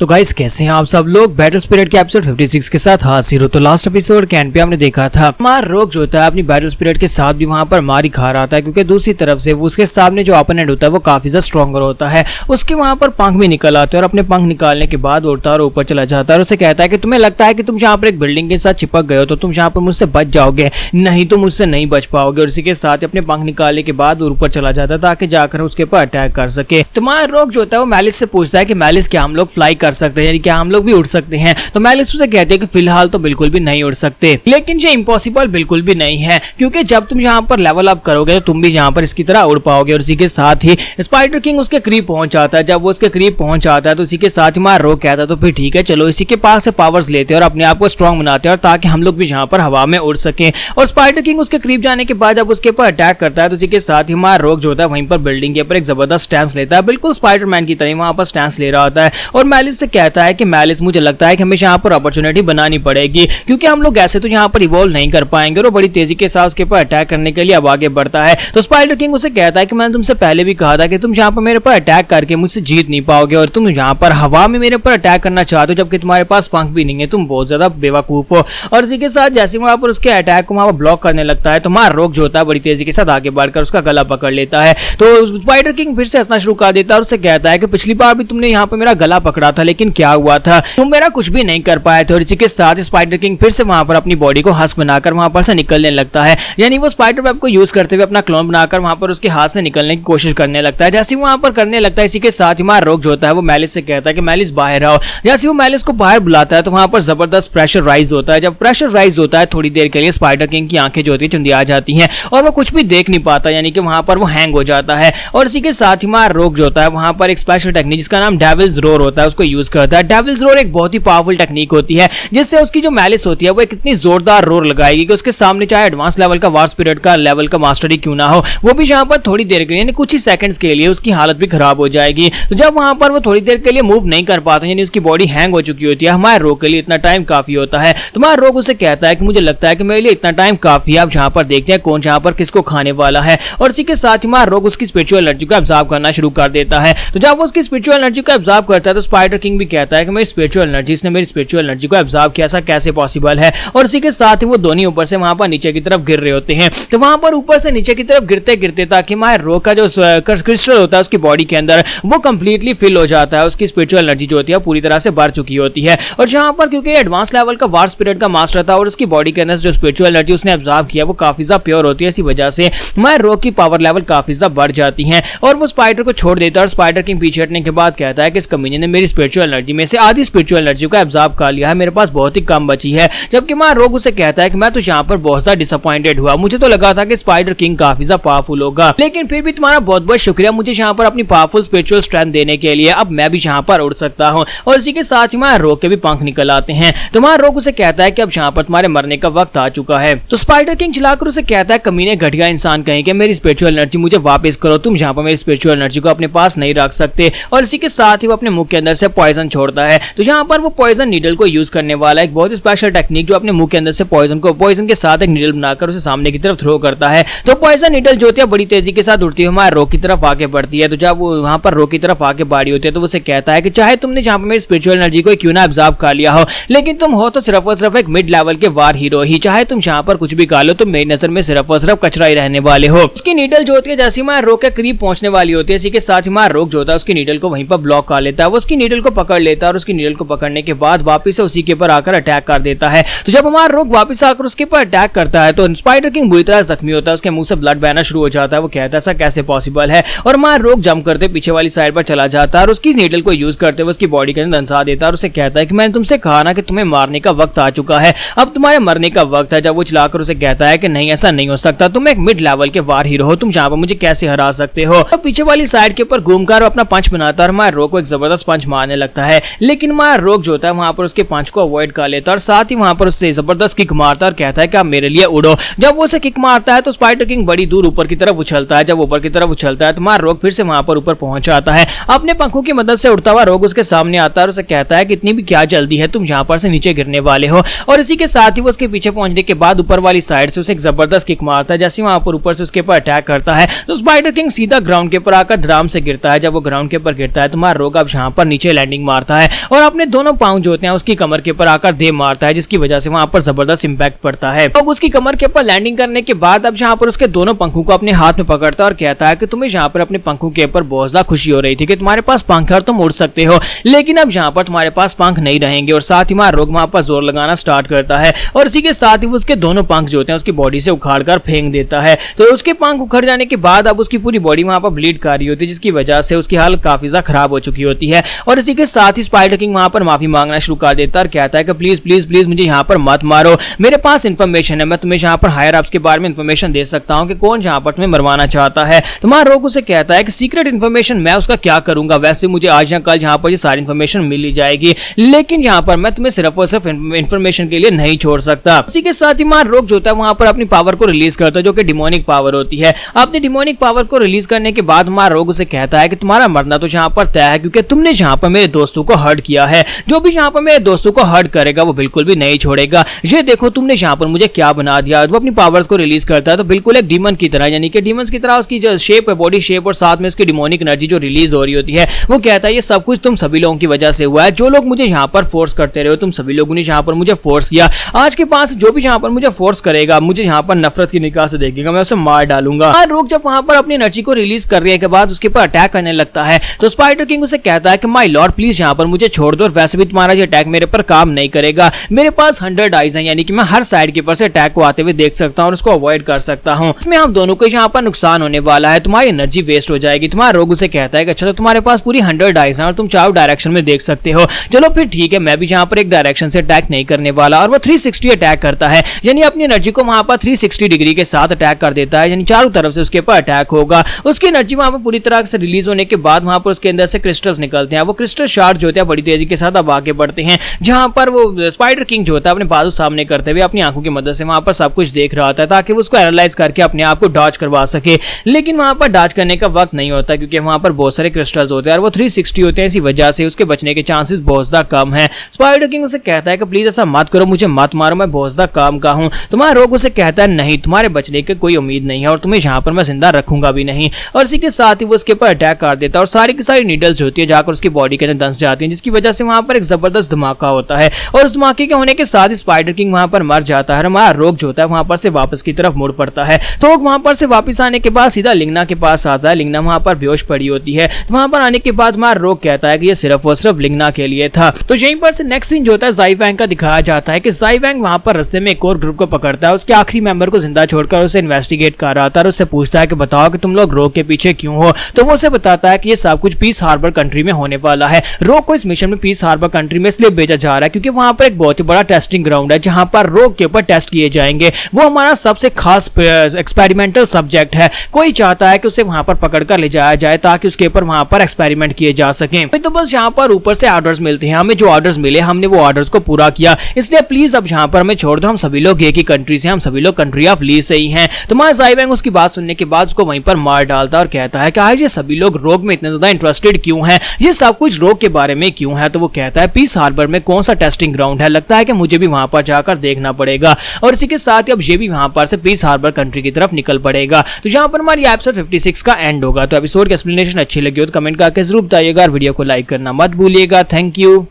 तो गाइस कैसे हैं आप सब लोग। बैटल स्पिरिट के एपिसोड 56 के साथ हाजिर हो। तो लास्ट एपिसोड के एंड पे हमने देखा था हमारा रोग जो होता है अपनी बैटल स्पिरिट के साथ भी वहां पर मारी खा रहा था, क्योंकि दूसरी तरफ से वो उसके सामने जो ओपोनेंट होता है वो काफी ज्यादा स्ट्रॉन्गर होता है। उसके वहां पर पंख भी निकल आते हैं और अपने पंख निकालने के बाद उड़ता और ऊपर चला जाता है और उसे कहता है कि तुम्हें लगता है कि तुम यहाँ पर एक बिल्डिंग के साथ चिपक गए हो तो तुम यहाँ पर मुझसे बच जाओगे, नहीं तुम मुझसे नहीं बच पाओगे। और इसी के साथ अपने पंख निकालने के बाद ऊपर चला जाता है ताकि जाकर उसके ऊपर अटैक कर सके। तुम्हारा रोग जो होता है वो मैलिस से पूछता है कि मैलिस क्या हम लोग फ्लाई कर सकते हैं, यानी क्या हम लोग भी उड़ सकते हैं। तो मैलिस उसे कहते हैं कि फिलहाल तो बिल्कुल भी नहीं उड़ सकते, लेकिन ये इम्पॉसिबल बिल्कुल भी नहीं है, क्योंकि जब तुम यहाँ पर लेवल अप करोगे तो तुम भी यहाँ पर इसकी तरह उड़ पाओगे। और इसी के साथ ही स्पाइडर किंग उसके करीब पहुंच जाता है। जब वो उसके करीब पहुंच जाता है तो इसी के साथ ही हमारा रोग कहता है तो फिर ठीक है, चलो इसी के पास से पावर्स लेते हैं और अपने आप को स्ट्रॉन्ग बनाते हैं और ताकि हम लोग भी यहाँ पर हवा में उड़ सके। और स्पाइडर किंग उसके करीब जाने के बाद जब उसके ऊपर अटैक करता है तो इसी के साथ ही हमारा रोग जो होता है वहीं पर बिल्डिंग के ऊपर एक जबरदस्त स्टैंस लेता है, बिल्कुल स्पाइडरमैन की तरह वहां पर स्टैंस ले रहा होता है। और मैलिस से कहता है कि मैलिस मुझे लगता है कि हमें यहाँ पर अपॉर्चुनिटी बनानी पड़ेगी, क्योंकि हम लोग ऐसे तो यहाँ पर इवॉल्व नहीं कर पाएंगे। और बड़ी तेजी के साथ उसके ऊपर अटैक करने के लिए अब आगे बढ़ता है। तो स्पाइडर किंग उसे कहता है कि मैंने तुमसे पहले भी कहा था कि तुम यहाँ पर मेरे पर अटैक करके मुझसे जीत नहीं पाओगे और तुम यहाँ पर हवा में मेरे पर अटैक करना चाहते हो जबकि तुम्हारे पास पंख भी नहीं है, तुम बहुत ज्यादा बेवकूफ हो। और इसी के साथ जैसे वहां पर उसके अटैक को वहां पर ब्लॉक करने लगता है तो हमारा रोग जो होता है बड़ी तेजी के साथ आगे बढ़कर उसका गला पकड़ लेता है। तो स्पाइडर किंग फिर से हंसना शुरू कर देता है और उससे कहता है कि पिछली बार भी तुमने यहाँ पर मेरा गला पकड़ा था, लेकिन क्या हुआ था, तुम मेरा कुछ भी नहीं कर पाए थे। और इसी के साथ स्पाइडर किंग फिर से वहां पर अपनी बॉडी को हंस बनाकर वहां पर से निकलने लगता है, यानी वो स्पाइडर वेब को यूज करते हुए अपना क्लोन बनाकर वहां पर उसके हाथ से निकलने की कोशिश करने लगता है। जैसे वहां पर करने लगता है इसी के साथ हमारा रोग जो होता है वो मैलिस से कहता है कि मैलिस बाहर आओ। जैसे वो मैलिस को बाहर बुलाता है तो वहां पर जबरदस्त प्रेशर राइज होता है। जब प्रेशर राइज होता है थोड़ी देर के लिए स्पाइडर किंग की आंखें जो होती है चुंदिया जाती हैं और वो कुछ भी देख नहीं पाता, यानी कि वहां पर वो हैंग हो जाता है। और इसी के साथ ही हमारा रोग जो होता है वहां पर एक स्पेशल टेक्निक जिसका नाम डेविल्स रोर होता है उसको यूज करता है। डेविल्स रोर एक बहुत ही पावरफुल टेक्निक होती है जिससे उसकी जो मैलिस होती है वो एक इतनी जोरदार रोर लगाएगी कि उसके सामने चाहे एडवांस लेवल का वार स्पिरिट का लेवल का मास्टर ही क्यों ना हो, वो भी यहाँ पर थोड़ी देर के लिए यानी कुछ ही सेकंड्स के लिए उसकी हालत भी खराब हो जाएगी। तो जब वहां पर वो थोड़ी देर के लिए मूव नहीं कर पाता, यानी उसकी बॉडी हैंग हो चुकी होती है, हमारे रोग के लिए इतना टाइम काफी होता है। तुम्हारा रोग उसे कहता है कि मुझे लगता है कि मेरे लिए इतना टाइम काफी है, अब यहाँ पर देखते हैं कौन यहाँ पर किसको खाने वाला है। और इसी के साथ हमारा रोग उसकी स्पिरिचुअल एनर्जी को एब्जॉर्ब करना शुरू कर देता है। तो जब वो उसकी स्पिरिचुअल एनर्जी को एब्जॉर्ब करता है तो स्पाइडर किंग भी कहता है कि मेरी स्पिरिचुअल एनर्जी, इसने मेरी स्पिरिचुअल एनर्जी को एब्जॉर्ब किया, ऐसा कैसे पॉसिबल है। और इसी के साथ ही वो दोनों ऊपर से वहां पर नीचे की तरफ गिर रहे होते हैं। तो वहां पर ऊपर से नीचे की तरफ गिरते गिरते ताकि हमारे रोग का जो क्रिस्टल होता है उसकी बॉडी के अंदर वो कंप्लीटली फिल हो जाता है, उसकी स्पिरिचुअल एनर्जी जो होती है पूरी तरह से भर चुकी होती है। और जहां पर क्योंकि एडवांस लेवल का वार स्पिरिट का मास्टर था और उसकी बॉडी के अंदर जो स्पिरिचुअल एनर्जी उसने एब्जॉर्ब किया वो काफी ज्यादा प्योर होती है, इसी वजह से हमारे रोग की पावर लेवल काफी ज्यादा बढ़ जाती है। और वो स्पाइडर को छोड़ देता है और स्पाइडर किंग पीछे हटने के बाद कहता है कि इस कमीने ने मेरी स्पिरिचुअल एनर्जी में से आधी स्पिरिचुअल एनर्जी को एब्जॉर्ब कर लिया है, मेरे पास बहुत ही कम बची है। जबकि हमारा रोग उसे कहता है कि मैं तो यहाँ पर बहुत ज्यादा डिसअपॉइंटेड हुआ, मुझे तो लगा था कि स्पाइडर किंग काफी ज्यादा पावरफुल होगा, लेकिन फिर भी तुम्हारा बहुत बहुत शुक्रिया मुझे यहाँ पर अपनी पावरफुल स्पिरिचुअल स्ट्रेंथ देने के लिए, अब मैं भी यहाँ पर उड़ सकता हूँ। और इसी के साथ ही हमारा रोग के भी पंख निकल आते हैं। तुम्हारा रोग उसे कहता है कि अब यहाँ पर तुम्हारे मरने का वक्त आ चुका है। तो स्पाइडर किंग चिल्लाकर उसे कहता है कमीने घटिया इंसान कहीं कि मेरी स्पिरिचुअल एनर्जी मुझे वापस करो, तुम यहाँ पर मेरी स्पिरिचुअल एनर्जी को अपने पास नहीं रख सकते। और इसी के साथ ही वो अपने मुंह के अंदर से पॉइजन छोड़ता है। तो यहाँ पर वो पॉइजन नीडल को यूज करने वाला एक बहुत ही स्पेशल टेक्निक जो अपने मुंह के अंदर से पॉइजन के साथ एक नीडल बनाकर उसे सामने की तरफ थ्रो करता है। तो पॉइजन नीडल जो होती है बड़ी तेजी के साथ उड़ती है हमारे रोग की तरफ आगे बढ़ती है। तो जब वो वहां पर रोग की तरफ आगे बढ़ी होती है तो उसे कहता है कि चाहे तुमने जहां पर मेरी स्पिरिचुअल एनर्जी को क्यों ना एब्जॉर्ब कर लिया हो, लेकिन तुम हो तो सिर्फ और सिर्फ एक मिड लेवल के वार हीरो ही, चाहे तुम यहाँ पर कुछ भी कर लो, तुम मेरी नजर में सिर्फ और सिर्फ कचरा ही रहने वाले हो। उसकी नीडल जो होती है जैसे हमारे रोग के करीब पहुंचने वाली होती है, इसी के साथ हमारा रोग जो होता है उसकी नीडल को वहीं पर ब्लॉक कर लेता है। वो उसकी नीडल को पकड़ लेता है और उसकी नीडल को पकड़ने के बाद वापस से उसी के ऊपर आकर अटैक कर देता है। तो जब हमारा रोग वापस आकर उसके ऊपर अटैक करता है तो स्पाइडर किंग बुरी तरह जख्मी होता है, उसके मुंह से ब्लड बहना शुरू हो जाता है। वो कहता है ऐसा कैसे पॉसिबल है। और हमारा रोग जंप करते पीछे वाली साइड पर चला जाता है और उसकी नीडल को यूज करते हुए उसकी बॉडी के अंदर दंसा देता है और उसे कहता है कि मैंने तुमसे कहा ना कि तुम्हें मारने का वक्त आ चुका है, अब तुम्हारे मरने का वक्त है। जब वो चिल्लाकर उसे कहता है कि नहीं ऐसा नहीं हो सकता, तुम एक मिड लेवल के वार हीरो हो, तुम यहाँ पर मुझे कैसे हरा सकते हो। तो पीछे वाली साइड के ऊपर घूमकर अपना पंच बनाता है और हमारे रोग को एक जबरदस्त पंच मारने लगता है, लेकिन हमारा रोग जो होता है वहां पर उसके पंच को अवॉइड कर लेता है और साथ ही वहां पर उससे जबरदस्त किक मारता है और कहता है कि आप मेरे लिए उड़ो। जब वो उसे किक मारता है तो स्पाइडर किंग बड़ी दूर ऊपर की तरफ उछलता है। जब ऊपर की तरफ उछलता है तो हमारा रोग फिर से वहां पर ऊपर पहुंच जाता है। अपने पंखों की मदद से उड़ता हुआ रोग उसके सामने आता है और उसे कहता है कि इतनी भी क्या जल्दी है, तुम यहाँ पर से नीचे गिरने वाले हो। और इसी के साथ ही वो उसके पीछे पहुंचने के बाद ऊपर वाली साइड से उसे एक जबरदस्त किक मारता है। जैसे वहां पर ऊपर से उसके ऊपर अटैक करता है तो स्पाइडर किंग सीधा ग्राउंड के ऊपर आकर धड़ाम से गिरता है। जब वो ग्राउंड के ऊपर गिरता है तो हमारा रोग अब यहाँ पर नीचे लैंडिंग मारता है और अपने दोनों पांव जो होते हैं उसकी कमर के ऊपर आकर दे मारता है, जिसकी वजह से वहां पर जबरदस्त इंपैक्ट पड़ता है। अब उसकी कमर के ऊपर लैंडिंग करने के बाद अब यहाँ पर उसके दोनों पंखों को अपने हाथ में पकड़ता है और कहता है कि तुम्हें यहाँ पर अपने पंखों के ऊपर बहुत ज्यादा खुशी हो रही थी कि तुम्हारे पास पंख है और तुम उड़ सकते हो, लेकिन अब यहाँ पर तुम्हारे पास पंख नहीं रहेंगे। और साथ ही रोग वहां पर जोर लगाना स्टार्ट करता है और इसी के साथ ही उसके दोनों पंख जो होते हैं उसकी बॉडी से उखाड़कर फेंक देता है। तो उसके पंख उखड़ जाने के बाद अब उसकी पूरी बॉडी वहां पर ब्लीड कर रही होती है, जिसकी वजह से उसकी हालत काफी ज्यादा खराब हो चुकी होती है। और इसी के साथ ही स्पाइडर किंग वहां पर माफी मांगना शुरू कर देता है और कहता है कि प्लीज प्लीज प्लीज मुझे यहाँ पर मत मारो, मेरे पास इन्फॉर्मेशन है, मैं तुम्हें यहाँ पर हायर अप्स के बारे में इन्फॉर्मेशन दे सकता हूँ कि कौन यहाँ पर तुम्हें मरवाना चाहता है। तुम्हारा रोग उसे कहता है कि सीक्रेट इन्फॉर्मेशन मैं उसका क्या करूंगा, वैसे मुझे आज या कल यहाँ पर ये सारी इन्फॉर्मेशन मिल ही जाएगी, लेकिन यहाँ पर मैं तुम्हें सिर्फ और सिर्फ इन्फॉर्मेशन के लिए नहीं छोड़ सकता। इसी के साथ ही रोग जो होता है वहां पर अपनी पावर को रिलीज करता है, जो कि डिमोनिक पावर होती है। अपनी डिमोनिक पावर को रिलीज करने के बाद रोग उसे कहता है कि तुम्हारा मरना तो यहाँ पर तय है, क्योंकि तुमने यहाँ पर मेरे दोस्तों को हर्ट किया है, जो भी यहाँ पर मेरे दोस्तों को हर्ट करेगा वो बिल्कुल भी नहीं छोड़ेगा। ये देखो तुमने यहाँ पर मुझे क्या बना दिया। वो अपनी पावर्स को रिलीज करता है तो बिल्कुल एक डीमन की तरह, यानी कि डीमंस की तरह उसकी जो शेप है, बॉडी शेप और साथ में उसकी डिमोनिक एनर्जी जो रिलीज हो रही होती है, वो कहता है ये सब कुछ तुम सभी लोगों की वजह से हुआ है, जो लोग मुझे यहाँ पर फोर्स करते रहे, तुम सभी लोगों ने यहाँ पर मुझे फोर्स किया। आज के पास जो भी यहाँ पर मुझे फोर्स करेगा, मुझे यहाँ पर नफरत की निगाह से देखेगा, मैं उसे मार डालूंगा। रोग जब वहां पर अपनी एनर्जी को रिलीज करने के बाद उसके ऊपर अटैक करने लगता है तो स्पाइडर किंग उसे कहता है कि माय लॉर्ड प्लीज यहाँ पर मुझे छोड़ दो, और वैसे भी तुम्हारा ये अटैक मेरे पर काम नहीं करेगा, मेरे पास 100 आइज हैं, यानी कि मैं हर साइड के ऊपर से अटैक को आते हुए देख सकता हूँ और उसको अवॉइड कर सकता हूँ। इसमें हम दोनों को यहाँ पर नुकसान होने वाला है, तुम्हारी एनर्जी वेस्ट हो जाएगी। तुम्हारा रोग उसे कहता है कि अच्छा तो तुम्हारे पास पूरी 100 आइज हैं और तुम चारों डायरेक्शन में देख सकते हो, चलो फिर ठीक है, मैं भी यहाँ पर एक डायरेक्शन से अटैक नहीं करने वाला। और वो 360 अटैक करता है, यानी अपनी एनर्जी को वहां पर 360 डिग्री के साथ अटैक कर देता है, यानी चारों तरफ से उसके ऊपर अटैक होगा। उसकी एनर्जी वहां पर पूरी तरह से रिलीज होने के बाद वहां पर उसके अंदर से क्रिस्टल्स निकलते हैं। वो क्रिस्टल शार्ड जो होते हैं बड़ी तेजी के साथ अब आगे बढ़ते हैं, जहां पर वो स्पाइडर किंग जो होता है अपने बाजू सामने करते हुए अपनी आंखों की मदद से वहां पर सब कुछ देख रहा होता है, ताकि वो उसको एनालाइज करके अपने आप को डॉज करवा सके। लेकिन वहां पर डॉज करने का वक्त नहीं होता, क्योंकि वहां पर बहुत सारे क्रिस्टल्स होते हैं और वो 360 होते हैं, इसी वजह से उसके बचने के चांसेस बहुत ज्यादा कम है। स्पाइडर किंग उसे कहता है कि प्लीज ऐसा मत करो, मुझे मत मारो, मैं बहुत ज्यादा काम का हूं। तुम्हारा रोग उसे कहता है नहीं, तुम्हारे बचने की कोई उम्मीद नहीं है और तुम्हें यहाँ पर मैं जिंदा रखूंगा भी नहीं। और इसी के साथ ही वो उसके ऊपर अटैक कर देता है और सारी की सारी नीडल्स होती है जाकर उसकी बॉडी के अंदर दस जाती हैं, जिसकी वजह से वहां पर एक जबरदस्त धमाका होता है। और उस धमाके के होने के साथ ही स्पाइडर किंग वहां पर मर जाता है। हमारा रोग जो होता है वहां पर से वापस की तरफ मुड़ पड़ता है। तो वहां पर से वापस आने के बाद सीधा लिंगना के पास आता है। लिंगना वहां पर बेहोश पड़ी होती है। तो वहां पर आने के बाद हमारा रोग कहता है कि ये सिर्फ और सिर्फ लिंगना के लिए था। तो यहीं पर से नेक्स्ट सीन जो होता है ज़ाई वैंग का दिखाया जाता है कि ज़ाई वैंग वहां पर रास्ते में एक और ग्रुप को पकड़ता है, उसके आखिरी मेंबर को जिंदा छोड़कर उसे इन्वेस्टिगेट कर रहा था और उससे पूछता है कि बताओ कि तुम लोग रोग के पीछे क्यों हो। तो वो उसे बताता है कि ये सब कुछ पीस हार्बर कंट्री में होने वाला है। रोग को इस मिशन में पीस हार्बर कंट्री में इसलिए भेजा जा रहा है क्योंकि वहां पर एक बहुत ही बड़ा टेस्टिंग ग्राउंड है, जहां पर रोग के ऊपर टेस्ट किए जाएंगे। वो हमारा सबसे खास एक्सपेरिमेंटल सब्जेक्ट है। कोई चाहता है कि उसे वहां पर पकड़कर ले जाया जाए ताकि उसके ऊपर वहां पर एक्सपेरिमेंट किए जा सके। तो बस यहाँ पर ऊपर से ऑर्डर्स मिलते हैं, हमें जो ऑर्डर्स मिले हमने वो ऑर्डर्स को पूरा किया, इसलिए प्लीज अब यहाँ पर हमें छोड़ दो, हम सभी लोग एक ही कंट्री से, हम सभी लोग कंट्री ऑफ ली से ही हैं। तो हमारा ज़ाई वैंग उसकी बात सुनने के बाद उसको वहीं पर मार डालता और कहता है कि आज ये सभी लोग रोग में इतने ज्यादा इंटरेस्टेड क्यों हैं, ये सब कुछ रोग के बारे में क्यों है। तो वो कहता है पीस हार्बर में कौन सा टेस्टिंग ग्राउंड है, लगता है कि मुझे भी वहां पर जाकर देखना पड़ेगा। और इसी के साथ ही अब ये भी वहां पर से पीस हार्बर कंट्री की तरफ निकल पड़ेगा। तो यहाँ पर हमारी एपिसोड 56 का एंड होगा। तो एपिसोड की एक्सप्लेनेशन अच्छी लगी हो तो कमेंट करके जरूर बताइएगा और वीडियो को लाइक करना मत भूलिएगा। Thank you.